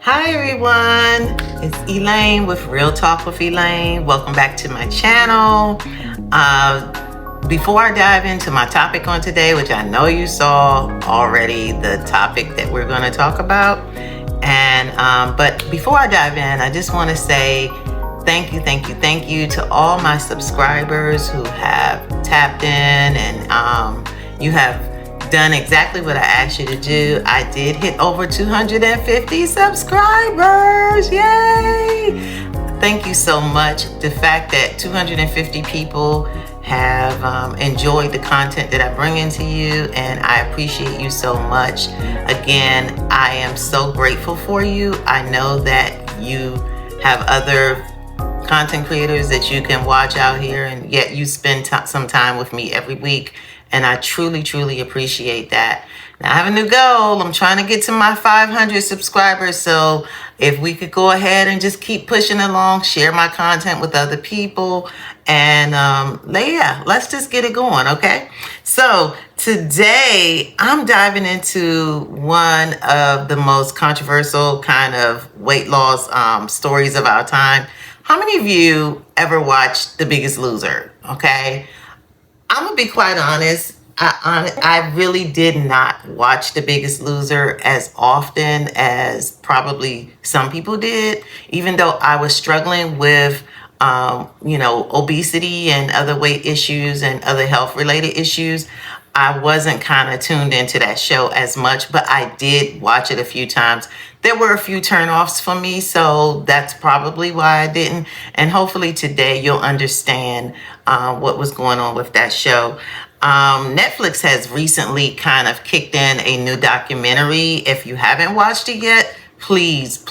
Hi everyone, it's Elaine with Real Talk with Elaine. Welcome back to my channel. Before I dive into my topic on today, which I know you saw already the topic that we're going to talk about, but before I dive in, I just want to say thank you to all my subscribers who have tapped in and you have done exactly what I asked you to do. I did hit over 250 subscribers. Yay! Thank you so much. The fact that 250 people have enjoyed the content that I bring into you, and I appreciate you so much. Again, I am so grateful for you. I know that you have other content creators that you can watch out here, and yet you spend some time with me every week. And I truly appreciate that. Now I have a new goal. I'm trying to get to my 500 subscribers. So if we could go ahead and just keep pushing along, share my content with other people, and let's just get it going, okay? So today I'm diving into one of the most controversial kind of weight loss stories of our time. How many of you ever watched The Biggest Loser? Okay. I'm gonna be quite honest. I really did not watch The Biggest Loser as often as probably some people did, even though I was struggling with, obesity and other weight issues and other health related issues. I wasn't kind of tuned into that show as much, but I did watch it a few times. There were a few turnoffs for me, so that's probably why I didn't. And hopefully today you'll understand what was going on with that show. Netflix has recently kind of kicked in a new documentary. If you haven't watched it yet, please.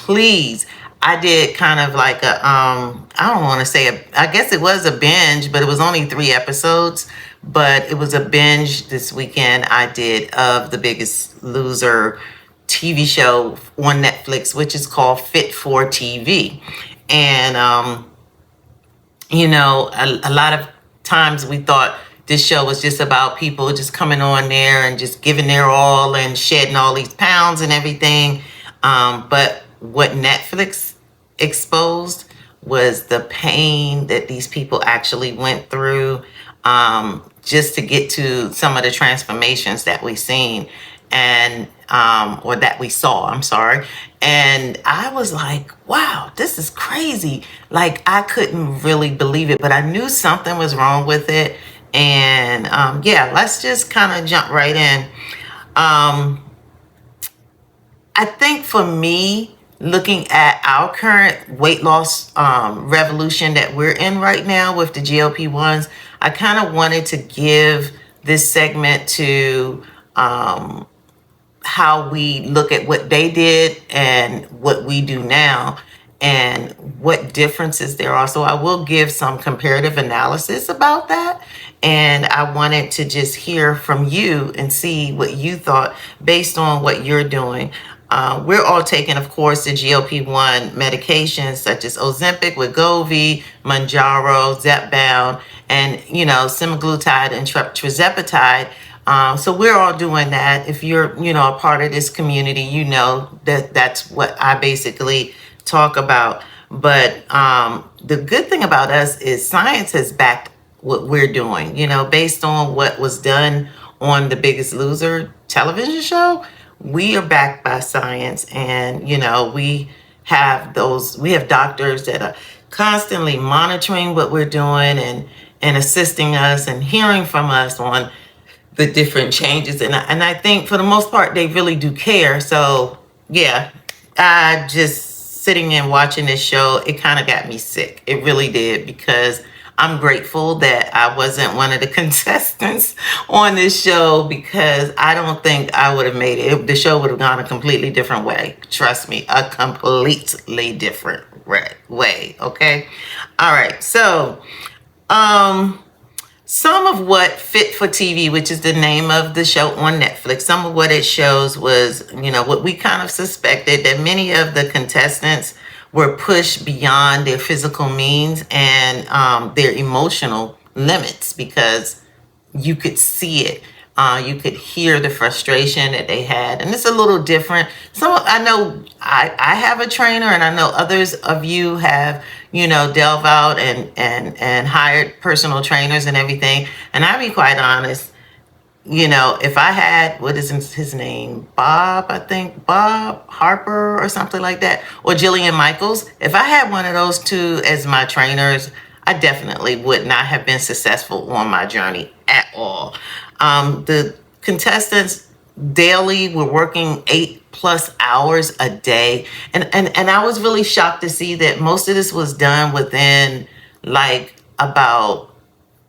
I did kind of like I don't want to say I guess it was a binge, but it was only 3 episodes. But it was a binge this weekend I did of The Biggest Loser TV show on Netflix, which is called Fit for TV. And, a lot of times we thought this show was just about people just coming on there and just giving their all and shedding all these pounds and everything. But what Netflix exposed was the pain that these people actually went through just to get to some of the transformations that we've seen and or that we saw, I'm sorry. And I was like, wow, this is crazy. Like, I couldn't really believe it, but I knew something was wrong with it. And let's just kind of jump right in. I think for me, looking at our current weight loss revolution that we're in right now with the GLP-1s, I kind of wanted to give this segment to how we look at what they did and what we do now and what differences there are. So I will give some comparative analysis about that. And I wanted to just hear from you and see what you thought based on what you're doing. We're all taking, of course, the GLP-1 medications such as Ozempic, Wegovy, Mounjaro, Zepbound, and, semaglutide and tirzepatide. So we're all doing that. If you're, a part of this community, that's what I basically talk about. But the good thing about us is science has backed what we're doing, based on what was done on The Biggest Loser television show. We are backed by science, and we have doctors that are constantly monitoring what we're doing and assisting us and hearing from us on the different changes. And I think for the most part, they really do care. So yeah, I just sitting and watching this show, it kind of got me sick. It really did, because I'm grateful that I wasn't one of the contestants on this show, because I don't think I would have made it. The show would have gone a completely different way. Trust me, a completely different way. Okay. All right. So, some of what Fit for TV, which is the name of the show on Netflix, some of what it shows was, what we kind of suspected, that many of the contestants were pushed beyond their physical means and their emotional limits, because you could see it. You could hear the frustration that they had, and it's a little different. I know I have a trainer, and I know others of you have, delve out and hired personal trainers and everything. And I'll be quite honest, if I had, what is his name? Bob, I think, Bob Harper or something like that, or Jillian Michaels. If I had one of those two as my trainers, I definitely would not have been successful on my journey at all. The contestants daily were working 8+ hours a day. And I was really shocked to see that most of this was done within like about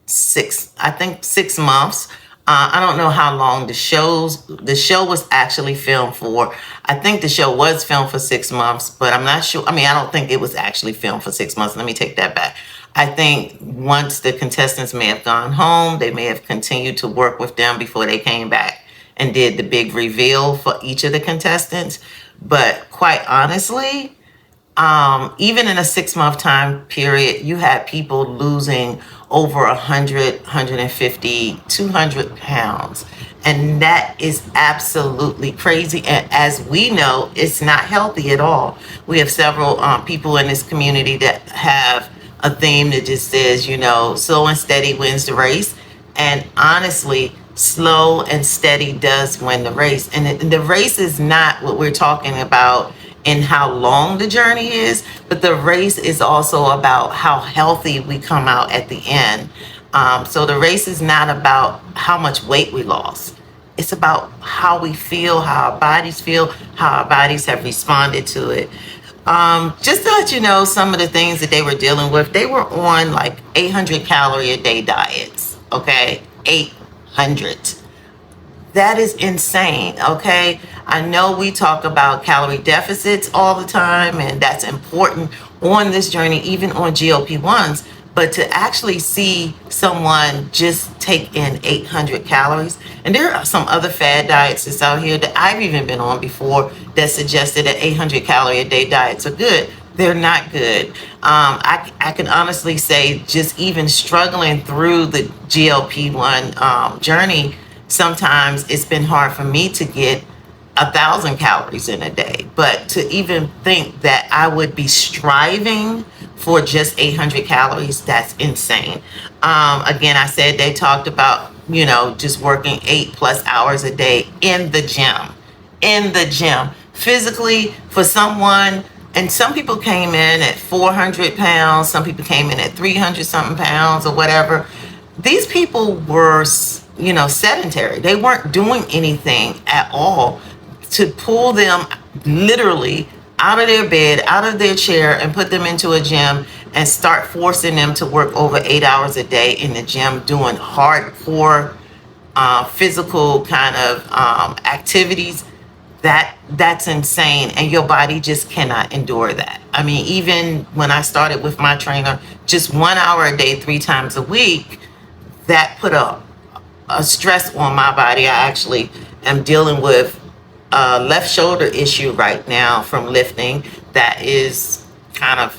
6 months. I don't know how long the show was actually filmed for. I think the show was filmed for 6 months, but I'm not sure. I mean, I don't think it was actually filmed for 6 months. Let me take that back. I think once the contestants may have gone home, they may have continued to work with them before they came back and did the big reveal for each of the contestants. But quite honestly, even in a 6-month time period, you had people losing over 100, 150, 200 pounds. And that is absolutely crazy. And as we know, it's not healthy at all. We have several people in this community that have a theme that just says, slow and steady wins the race. And honestly, slow and steady does win the race. And the race is not what we're talking about in how long the journey is, but the race is also about how healthy we come out at the end. So the race is not about how much weight we lost. It's about how we feel, how our bodies feel, how our bodies have responded to it. Just to let you know some of the things that they were dealing with, they were on like 800 calorie a day diets, okay? 800. That is insane, okay? I know we talk about calorie deficits all the time, and that's important on this journey, even on GLP-1s. But to actually see someone just take in 800 calories, and there are some other fad diets that's out here that I've even been on before that suggested that 800 calorie a day diets are good. They're not good. I can honestly say, just even struggling through the GLP-1 journey, sometimes it's been hard for me to get 1,000 calories in a day. But to even think that I would be striving for just 800 calories, that's insane. Again, I said they talked about, just working 8+ hours a day in the gym, physically for someone. And some people came in at 400 pounds. Some people came in at 300 something pounds or whatever. These people were, sedentary. They weren't doing anything at all. To pull them literally out of their bed, out of their chair, and put them into a gym and start forcing them to work over 8 hours a day in the gym, doing hardcore physical kind of activities, that's insane. And your body just cannot endure that. I mean, even when I started with my trainer, just 1 hour a day, 3 times a week, that put a stress on my body. I actually am dealing with a left shoulder issue right now from lifting that is kind of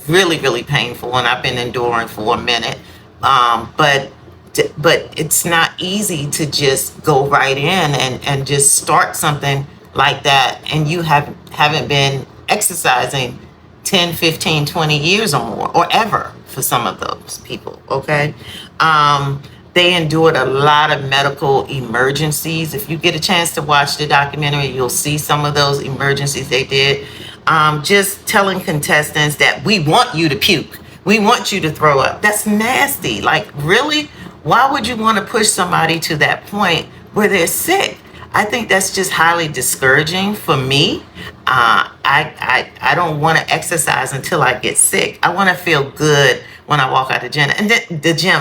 really, really painful, and I've been enduring for a minute. But it's not easy to just go right in and just start something like that, and you haven't been exercising 10, 15, 20 years or more, or ever for some of those people, okay? They endured a lot of medical emergencies. If you get a chance to watch the documentary, you'll see some of those emergencies they did. Just telling contestants that we want you to puke. We want you to throw up. That's nasty. Like, really? Why would you want to push somebody to that point where they're sick? I think that's just highly discouraging for me. I don't want to exercise until I get sick. I want to feel good when I walk out the gym.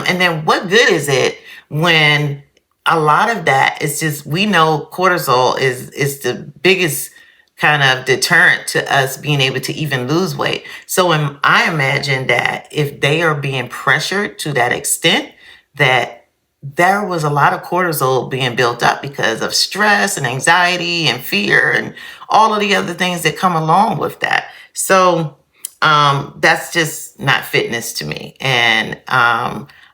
And then what good is it when a lot of that is just, we know cortisol is the biggest kind of deterrent to us being able to even lose weight. So I imagine that if they are being pressured to that extent, that there was a lot of cortisol being built up because of stress and anxiety and fear and all of the other things that come along with that. So that's just not fitness to me. And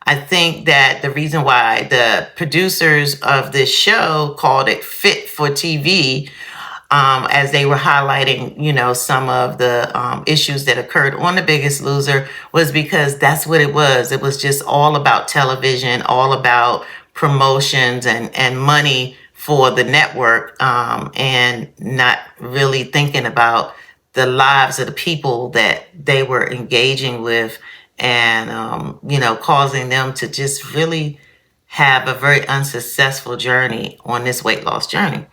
I think that the reason why the producers of this show called it Fit for TV, as they were highlighting, some of the issues that occurred on The Biggest Loser, was because that's what it was. It was just all about television, all about promotions and money for the network, and not really thinking about the lives of the people that they were engaging with, and causing them to just really have a very unsuccessful journey on this weight loss journey.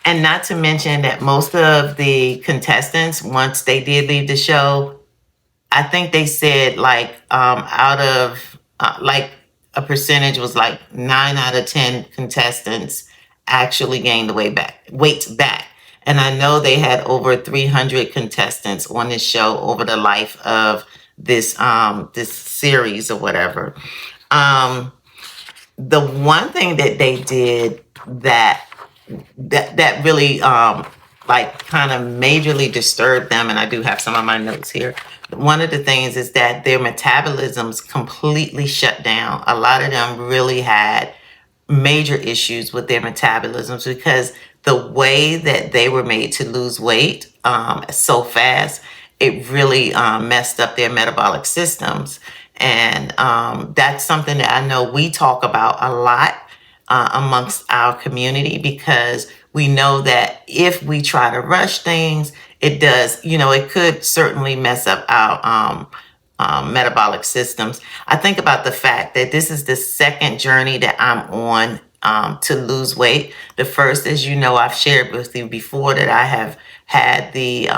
And not to mention that most of the contestants, once they did leave the show, I think they said out of a percentage was like 9 out of 10 contestants actually gained the weight back. And I know they had over 300 contestants on this show over the life of this series or whatever. The one thing that they did that really kind of majorly disturbed them, and I do have some of my notes here. One of the things is that their metabolisms completely shut down. A lot of them really had major issues with their metabolisms because the way that they were made to lose weight so fast, it really messed up their metabolic systems. And that's something that I know we talk about a lot amongst our community, because we know that if we try to rush things, it does, it could certainly mess up our metabolic systems. I think about the fact that this is the second journey that I'm on to lose weight. The first, as you know, I've shared with you before that I have had the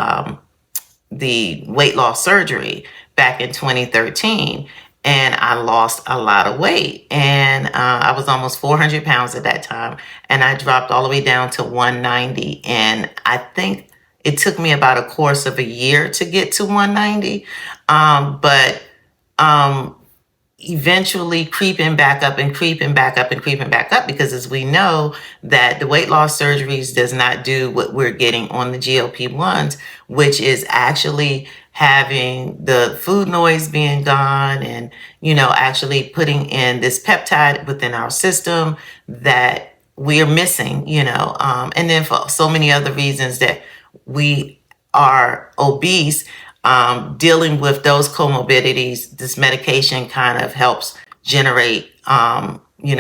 weight loss surgery back in 2013. And I lost a lot of weight. And I was almost 400 pounds at that time. And I dropped all the way down to 190. And I think it took me about a course of a year to get to 190. But eventually creeping back up and creeping back up and creeping back up, because as we know that the weight loss surgeries does not do what we're getting on the GLP-1s, which is actually having the food noise being gone and, actually putting in this peptide within our system that we are missing, and then for so many other reasons that we are obese, dealing with those comorbidities, this medication kind of helps generate, help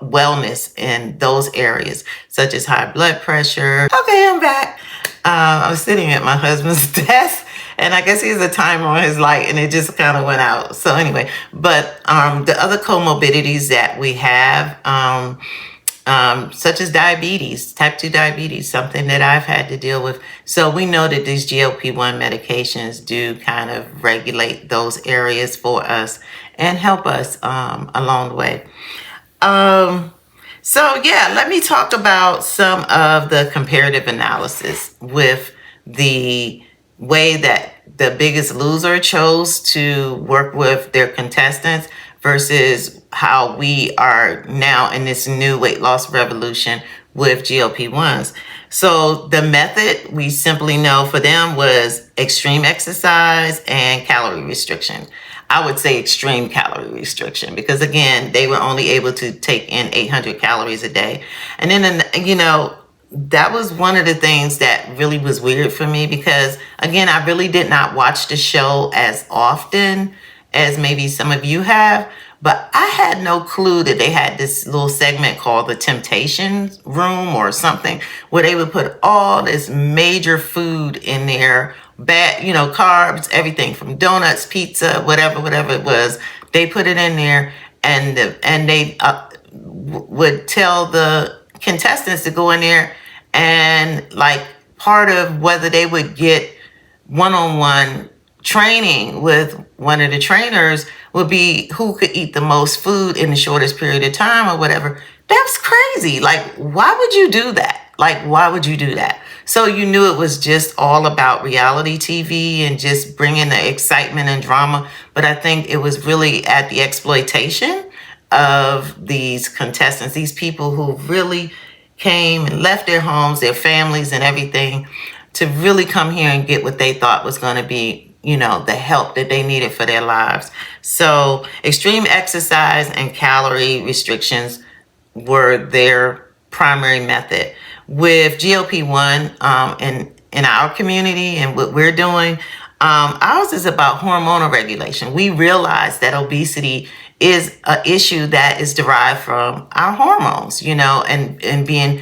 wellness in those areas, such as high blood pressure. Okay, I'm back. I was sitting at my husband's desk, and I guess he has a timer on his light, and it just kind of went out. So anyway, but the other comorbidities that we have, such as diabetes, type 2 diabetes, something that I've had to deal with. So we know that these GLP-1 medications do kind of regulate those areas for us and help us along the way. So yeah, let me talk about some of the comparative analysis with the way that The Biggest Loser chose to work with their contestants versus how we are now in this new weight loss revolution with GLP-1s. So the method we simply know for them was extreme exercise and calorie restriction. I would say extreme calorie restriction, because again, they were only able to take in 800 calories a day. And then, that was one of the things that really was weird for me, because again, I really did not watch the show as often as maybe some of you have, but I had no clue that they had this little segment called the Temptation Room or something, where they would put all this major food in there, bad, carbs, everything from donuts, pizza, whatever it was. They put it in there, and they would tell the contestants to go in there, and part of whether they would get one-on-one training with one of the trainers would be who could eat the most food in the shortest period of time or whatever. That's crazy. Why would you do that? Why would you do that? So you knew it was just all about reality TV and just bringing the excitement and drama. But I think it was really at the exploitation of these contestants, these people who really came and left their homes, their families and everything to really come here and get what they thought was going to be, the help that they needed for their lives. So extreme exercise and calorie restrictions were their primary method. With GLP-1 in our community and what we're doing, ours is about hormonal regulation. We realize that obesity is an issue that is derived from our hormones, and being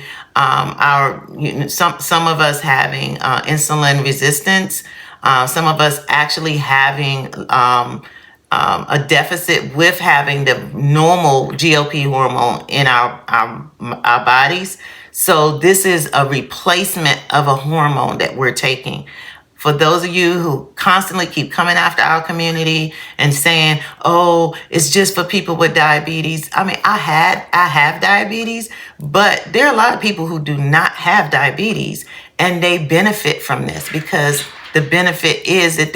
some of us having insulin resistance, some of us actually having a deficit with having the normal GLP hormone in our bodies. So this is a replacement of a hormone that we're taking. For those of you who constantly keep coming after our community and saying, "Oh, it's just for people with diabetes." I mean, I have diabetes, but there are a lot of people who do not have diabetes, and they benefit from this because the benefit is that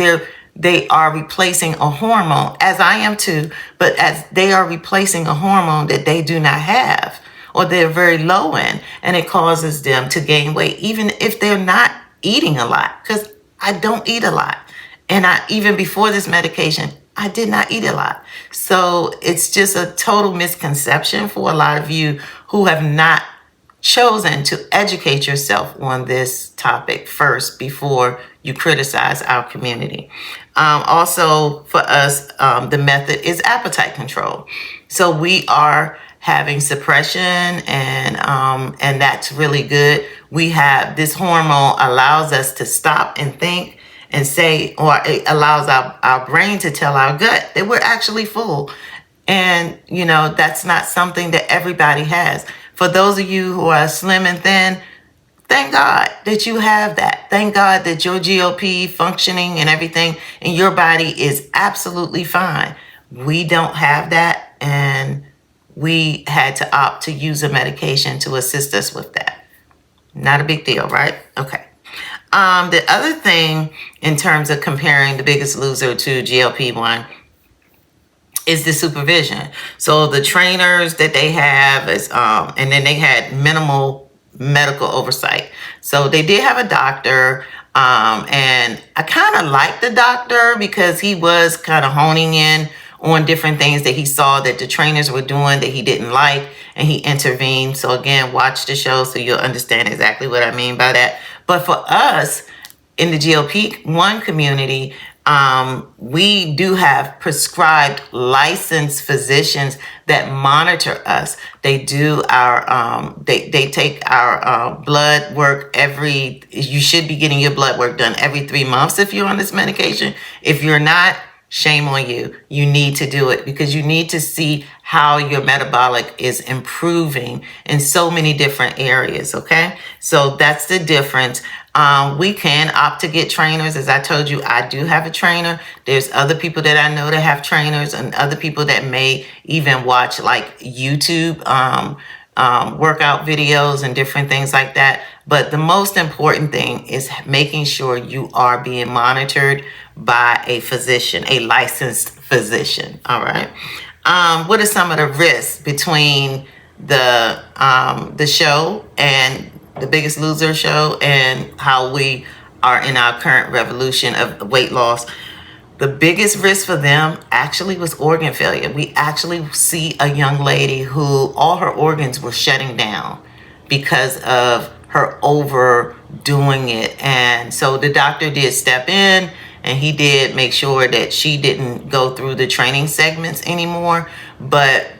they are replacing a hormone, as I am too, but as they are replacing a hormone that they do not have, or they're very low in, and it causes them to gain weight, even if they're not eating a lot. Because I don't eat a lot. And even before this medication, I did not eat a lot. So it's just a total misconception for a lot of you who have not chosen to educate yourself on this topic first before you criticize our community. Also, for us, the method is appetite control. So we are having suppression, and that's really good. We have this hormone allows us to stop and think and say, or it allows our brain to tell our gut that we're actually full. And, that's not something that everybody has. For those of you who are slim and thin, thank God that you have that. Thank God that your GLP functioning and everything in your body is absolutely fine. We don't have that, and we had to opt to use a medication to assist us with that. Not a big deal, right? Okay. The other thing in terms of comparing The Biggest Loser to GLP-1 is the supervision. So the trainers that they have is, and then they had minimal medical oversight. So they did have a doctor, and I kind of liked the doctor because he was kind of honing in on different things that he saw that the trainers were doing that he didn't like, and he intervened. So again, watch the show so you'll understand exactly what I mean by that. But for us in the GLP-1 community, we do have prescribed licensed physicians that monitor us. They do our, they take our blood work you should be getting your blood work done every 3 months if you're on this medication. If you're not, shame on you. You need to do it because you need to see how your metabolic is improving in so many different areas, okay? So that's the difference. We can opt to get trainers. As I told you, I do have a trainer. There's other people that I know that have trainers, and other people that may even watch like YouTube workout videos and different things like that. But the most important thing is making sure you are being monitored by a physician, a licensed physician. All right. What are some of the risks between the show and The Biggest Loser show and how we are in our current revolution of weight loss? The biggest risk for them actually was organ failure. We actually see a young lady who all her organs were shutting down because of her overdoing it. And so the doctor did step in, and he did make sure that she didn't go through the training segments anymore. But,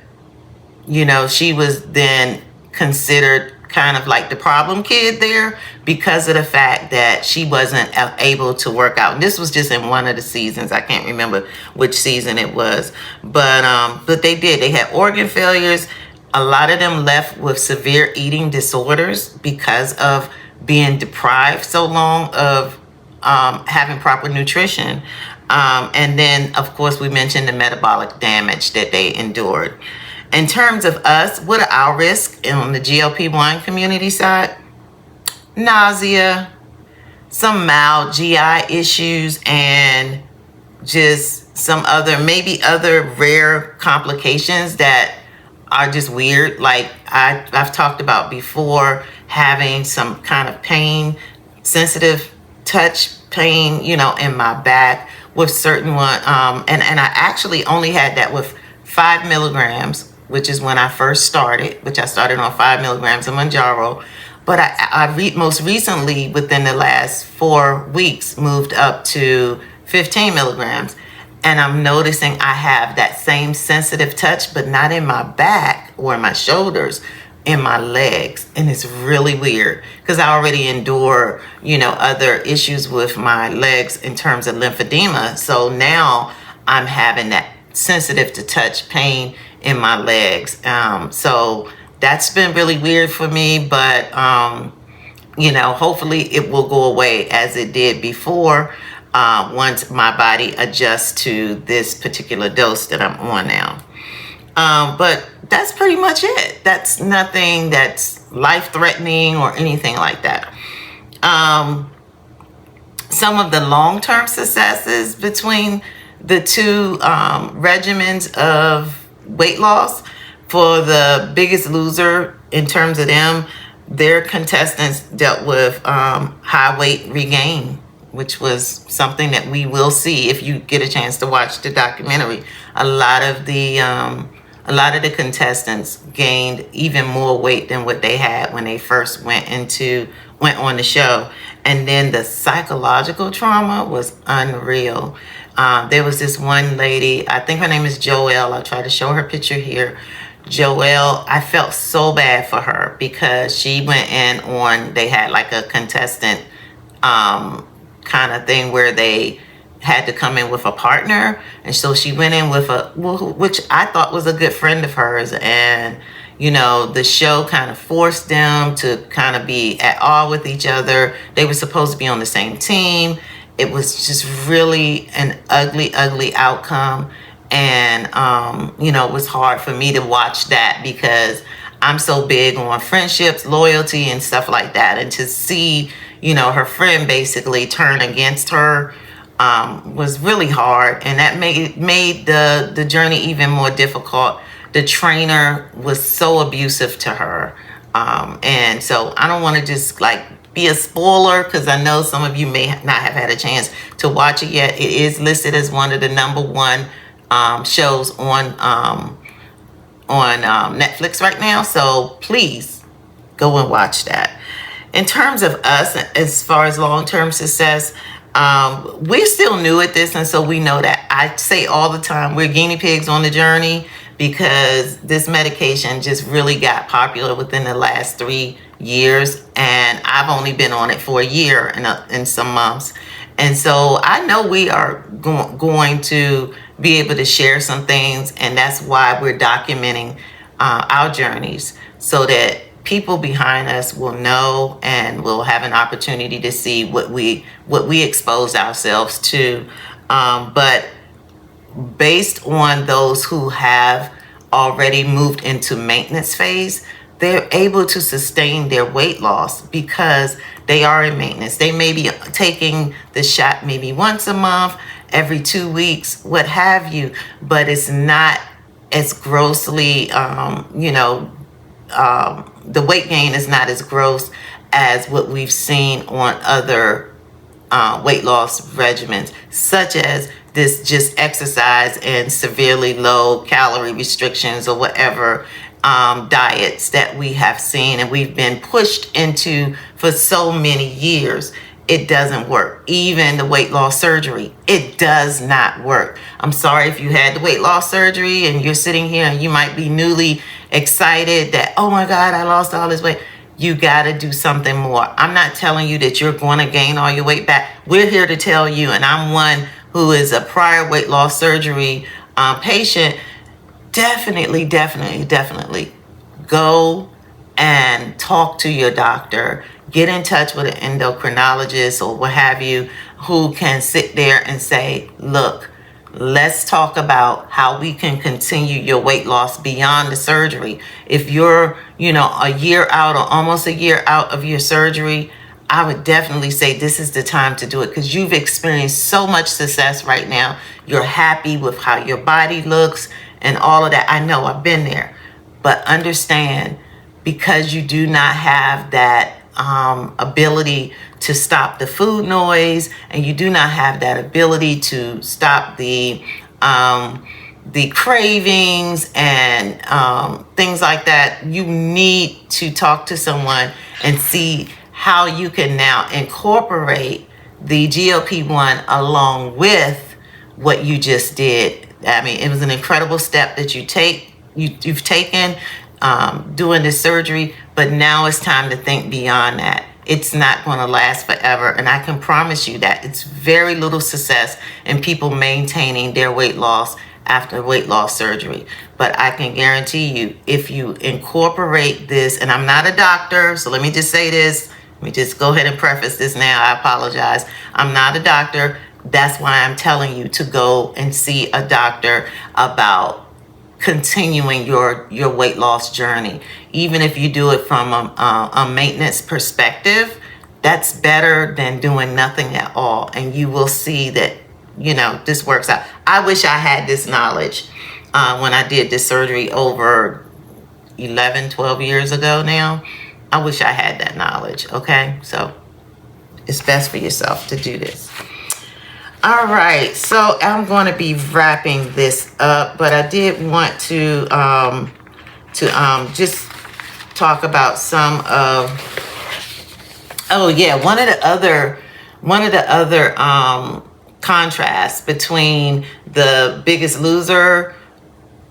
she was then considered kind of like the problem kid there because of the fact that she wasn't able to work out. And this was just in one of the seasons. I can't remember which season it was. But they did. They had organ failures. A lot of them left with severe eating disorders because of being deprived so long of having proper nutrition. And then, of course, we mentioned the metabolic damage that they endured. In terms of us, what are our risks on the GLP-1 community side? Nausea, some mild GI issues, and just some maybe other rare complications that are just weird. Like I've talked about before, having some kind of pain, sensitive touch pain, in my back, with certain one, and I actually only had that with 5 milligrams, which is when I first started, which I started on 5 milligrams of Mounjaro. But most recently, within the last 4 weeks, moved up to 15 milligrams. And I'm noticing I have that same sensitive touch, but not in my back or in my shoulders, in my legs. And it's really weird because I already endure, other issues with my legs in terms of lymphedema. So now I'm having that sensitive to touch pain in my legs. So that's been really weird for me, but hopefully it will go away as it did before, once my body adjusts to this particular dose that I'm on now. But that's pretty much it. That's nothing that's life-threatening or anything like that. Some of the long-term successes between the two regimens of weight loss, for the Biggest Loser, in terms of them, their contestants dealt with high weight regain, which was something that we will see if you get a chance to watch the documentary. A lot of the contestants gained even more weight than what they had when they first went on the show. And then the psychological trauma was unreal. There was this one lady, I think her name is Joelle. I'll try to show her picture here. Joelle, I felt so bad for her because she went in on, they had like a contestant kind of thing where they had to come in with a partner. And so she went in with which I thought was a good friend of hers. And, the show kind of forced them to kind of be at all with each other. They were supposed to be on the same team. It was just really an ugly, ugly outcome. And, it was hard for me to watch that because I'm so big on friendships, loyalty, and stuff like that. And to see, her friend basically turn against her was really hard. And that made the journey even more difficult. The trainer was so abusive to her. And so I don't want to just be a spoiler because I know some of you may not have had a chance to watch it yet. It is listed as one of the #1 shows on Netflix right now. So please go and watch that. In terms of us, as far as long-term success, we're still new at this. And so we know that. I say all the time, we're guinea pigs on the journey because this medication just really got popular within the last 3 years. And I've only been on it for a year and some months. And so I know we are going to be able to share some things. And that's why we're documenting our journeys so that people behind us will know and will have an opportunity to see what we expose ourselves to. But based on those who have already moved into maintenance phase, they're able to sustain their weight loss because they are in maintenance. They may be taking the shot maybe once a month, every 2 weeks, what have you, but it's not as grossly, the weight gain is not as gross as what we've seen on other weight loss regimens, such as this just exercise and severely low calorie restrictions or whatever diets that we have seen and we've been pushed into for so many years. It doesn't work. Even the weight loss surgery, it does not work. I'm sorry if you had the weight loss surgery and you're sitting here and you might be newly excited that, oh my God, I lost all this weight. You got to do something more. I'm not telling you that you're going to gain all your weight back. We're here to tell you, and I'm one who is a prior weight loss surgery patient. Definitely go and talk to your doctor. Get in touch with an endocrinologist or what have you who can sit there and say, look, let's talk about how we can continue your weight loss beyond the surgery. If you're, a year out or almost a year out of your surgery, I would definitely say this is the time to do it because you've experienced so much success right now. You're happy with how your body looks and all of that. I know I've been there, but understand, because you do not have that ability to stop the food noise, and you do not have that ability to stop the cravings and things like that, you need to talk to someone and see how you can now incorporate the GLP-1 along with what you just did. I mean, it was an incredible step that you've taken doing this surgery, but now it's time to think beyond that. It's not going to last forever, and I can promise you that it's very little success in people maintaining their weight loss after weight loss surgery. But I can guarantee you, if you incorporate this, and I'm not a doctor, so let me just say this, let me just go ahead and preface this now. I apologize. I'm not a doctor. That's why I'm telling you to go and see a doctor about continuing your weight loss journey. Even if you do it from a maintenance perspective, that's better than doing nothing at all. And you will see that, this works out. I wish I had this knowledge when I did this surgery over 11, 12 years ago now. I wish I had that knowledge, okay? So it's best for yourself to do this. All right, so I'm going to be wrapping this up, but I did want to just talk about some of. Oh yeah, one of the other contrasts between the Biggest Loser,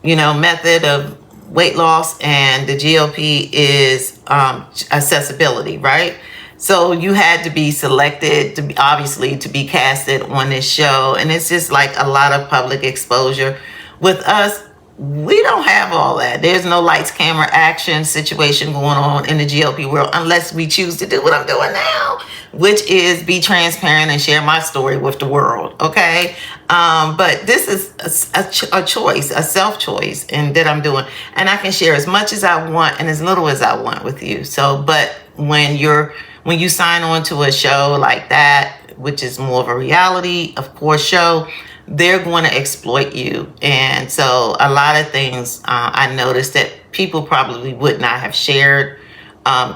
method of weight loss and the GLP is accessibility, right? So you had to be selected to be casted on this show. And it's just like a lot of public exposure. With us, we don't have all that. There's no lights, camera, action situation going on in the GLP world unless we choose to do what I'm doing now, which is be transparent and share my story with the world, okay? But this is a choice, a self-choice, and that I'm doing. And I can share as much as I want and as little as I want with you. So, but when you sign on to a show like that, which is more of a reality, of course, show, they're going to exploit you. And so a lot of things I noticed that people probably would not have shared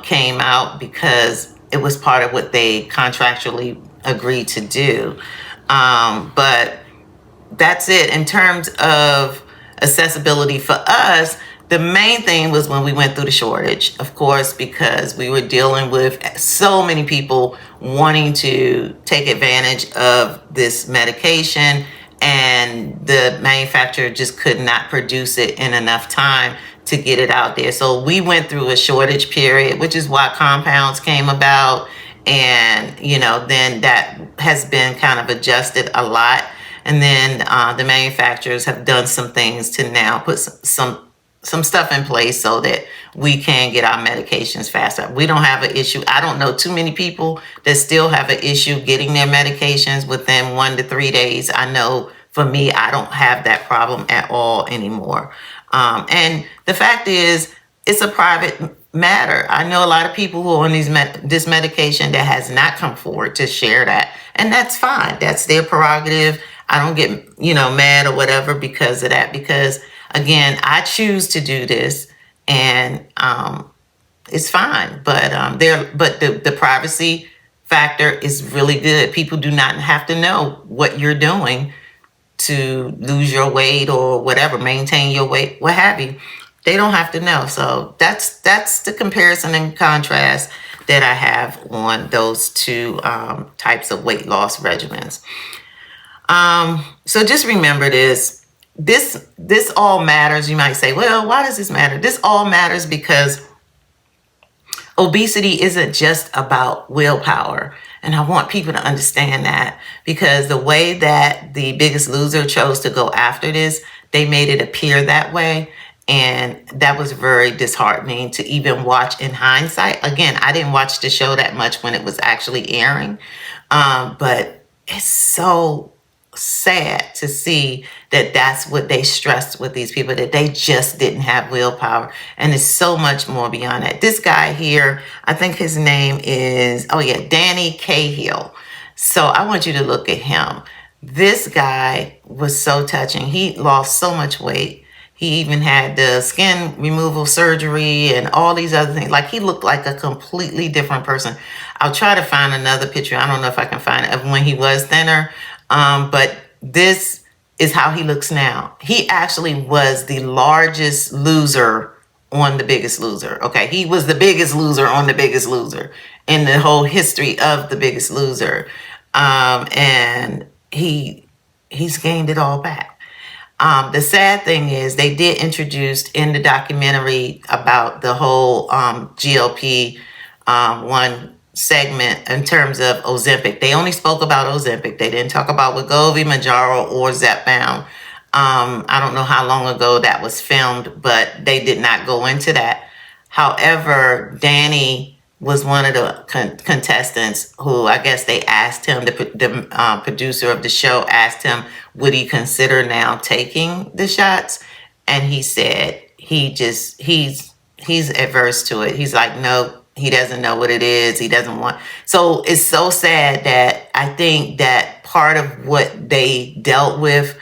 came out because it was part of what they contractually agreed to do. But that's it. In terms of accessibility for us, the main thing was when we went through the shortage, of course, because we were dealing with so many people wanting to take advantage of this medication, and the manufacturer just could not produce it in enough time to get it out there. So we went through a shortage period, which is why compounds came about. And, then that has been kind of adjusted a lot. And then the manufacturers have done some things to now put some stuff in place so that we can get our medications faster. We don't have an issue. I don't know too many people that still have an issue getting their medications within 1 to 3 days. I know for me, I don't have that problem at all anymore. And the fact is, it's a private matter. I know a lot of people who are on this medication that has not come forward to share that. And that's fine. That's their prerogative. I don't get, mad or whatever because of that, because again, I choose to do this, and it's fine. But the privacy factor is really good. People do not have to know what you're doing to lose your weight or whatever, maintain your weight, what have you. They don't have to know. So that's the comparison and contrast that I have on those two types of weight loss regimens. So just remember this. This all matters. You might say, well, why does this matter? This all matters because obesity isn't just about willpower. And I want people to understand that, because the way that the Biggest Loser chose to go after this, they made it appear that way. And that was very disheartening to even watch in hindsight. Again, I didn't watch the show that much when it was actually airing. But it's so sad to see that that's what they stressed with these people, that they just didn't have willpower. And it's so much more beyond that. This guy here, I think his name is, Danny Cahill. So I want you to look at him. This guy was so touching. He lost so much weight. He even had the skin removal surgery and all these other things. Like, he looked like a completely different person. I'll try to find another picture. I don't know if I can find it of when he was thinner. But this is how he looks now. He actually was the largest loser on The Biggest Loser. Okay, he was the biggest loser on The Biggest Loser in the whole history of The Biggest Loser. And he's gained it all back. The sad thing is they did introduce in the documentary about the whole GLP-1 segment in terms of Ozempic. They only spoke about Ozempic. They didn't talk about Wegovy, Mounjaro, or Zepbound. I don't know how long ago that was filmed, but they did not go into that. However, Danny was one of the contestants who, I guess they asked him, the producer of the show asked him, would he consider now taking the shots? And he said he's adverse to it. He's like, no, he doesn't know what it is. He doesn't want. So it's so sad that I think that part of what they dealt with,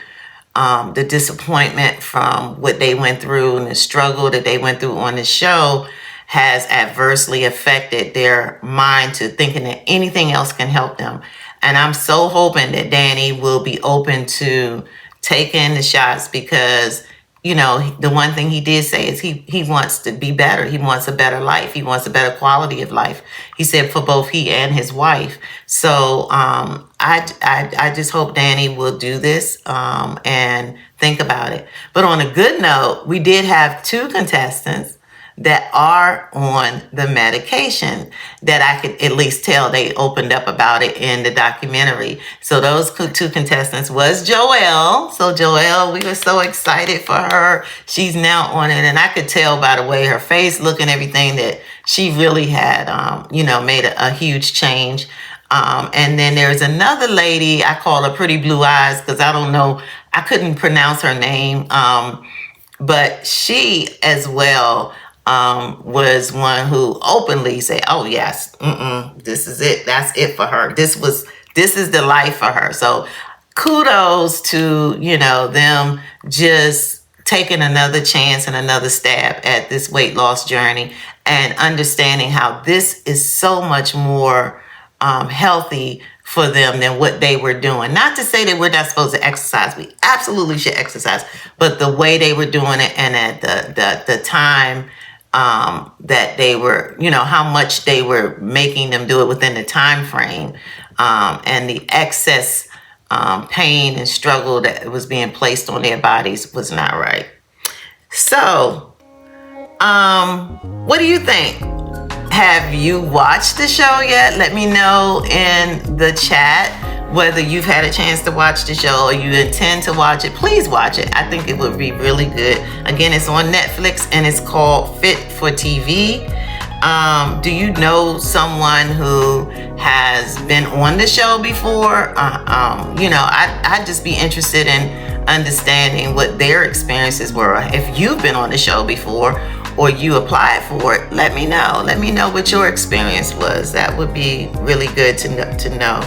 the disappointment from what they went through and the struggle that they went through on the show, has adversely affected their mind to thinking that anything else can help them. And I'm so hoping that Danny will be open to taking the shots, because, you know, the one thing he did say is he wants to be better. He wants a better life. He wants a better quality of life. He said for both he and his wife. So I just hope Danny will do this and think about it. But on a good note, we did have 2 contestants that are on the medication that I could at least tell they opened up about it in the documentary. So those 2 contestants was Joelle. So Joelle, we were so excited for her. She's now on it. And I could tell by the way her face looked and everything that she really had, made a huge change. And then there's another lady, I call her Pretty Blue Eyes because I don't know, I couldn't pronounce her name. But she as well was one who openly said, oh yes, this is it. That's it for her. This is the life for her. So kudos to, them just taking another chance and another stab at this weight loss journey and understanding how this is so much more healthy for them than what they were doing. Not to say that we're not supposed to exercise. We absolutely should exercise. But the way they were doing it and at the time that they were, how much they were making them do it within the time frame, and the excess pain and struggle that was being placed on their bodies was not right. So, what do you think? Have you watched the show yet? Let me know in the chat whether you've had a chance to watch the show or you intend to watch it. Please watch it. I think it would be really good. Again, it's on Netflix and it's called Fit for TV. Do you know someone who has been on the show before? I'd just be interested in understanding what their experiences were. If you've been on the show before or you applied for it, let me know. Let me know what your experience was. That would be really good to know.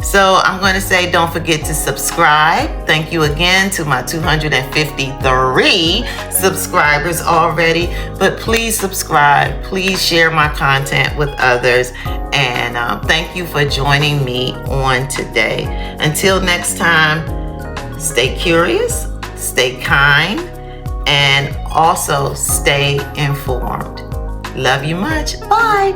So I'm going to say, don't forget to subscribe. Thank you again to my 253 subscribers already. But please subscribe. Please share my content with others. And thank you for joining me on today. Until next time, stay curious, stay kind, and also stay informed. Love you much. Bye.